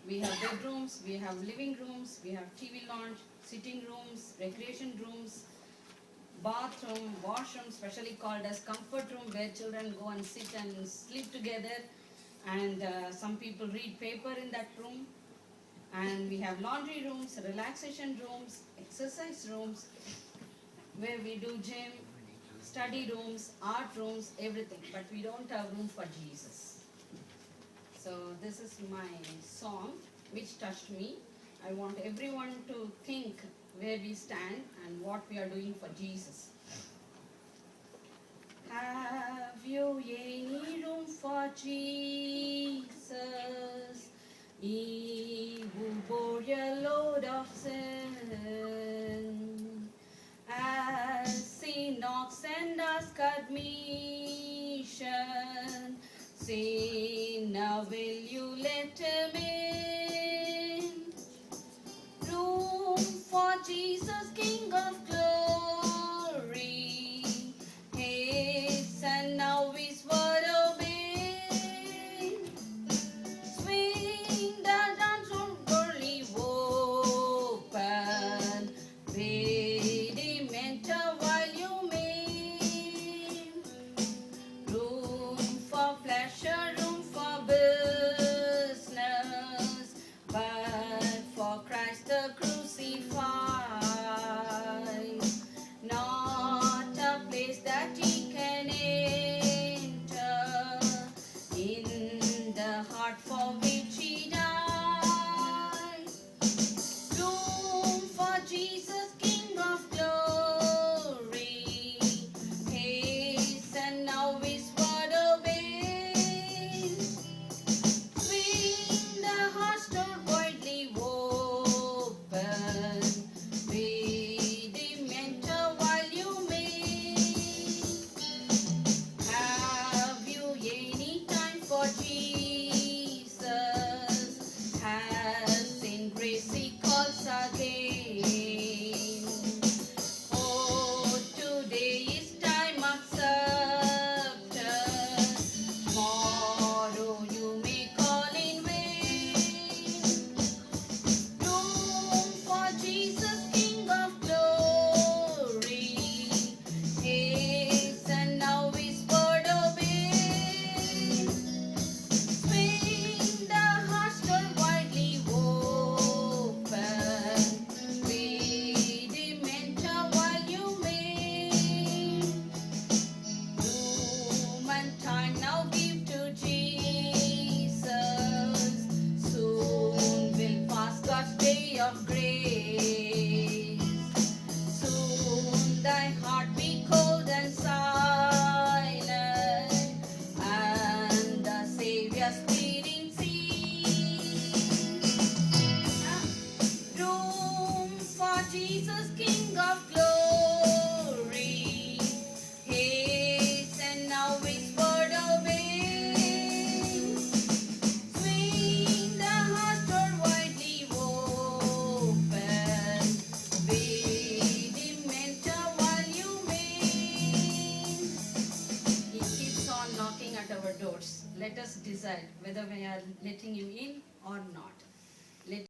We have bedrooms, we have living rooms, we have TV lounge, sitting rooms, recreation rooms, bathroom, washroom, specially called as comfort room, where children go and sit and sleep together, and some people read paper in that room. And we have laundry rooms, relaxation rooms, exercise rooms, where we do gym, study rooms, art rooms, everything. But we don't have room for Jesus. So this is my song which touched me. I want everyone to think where we stand and what we are doing for Jesus. Have you any room for Jesus? He who bore your load of sin. As he knocks and asks admission, sinner, will you let him in? Room for Jesus, King of glory. Hasten now his word obey. Swing the dance on early open. Bid him enter while you may. Room for pleasure, room for business, but for Christ the crucified, not a place that he can enter, in the heart for which he died. Room for Jesus, King of glory. Hasten now his word obey. Swing the heart door widely open. Bid him enter while you may. Have you any time for Jesus? Has in grace he calls again. Oh, today is time accepted. Tomorrow you may call in vain. Room for Jesus, King of glory. Hasten now his word obey. Swing the heart door widely open. Bid him enter while you may. Room and time now give to Jesus. Soon will pass God's day of grace. Soon thy heart be cold and silent, and the Savior's pleading cease. Room for Jesus, King of glory. Hasten now his word obey. Swing the heart door widely open. Bid him enter while you may. He keeps on knocking at our doors. Let us decide whether we are letting him in or not.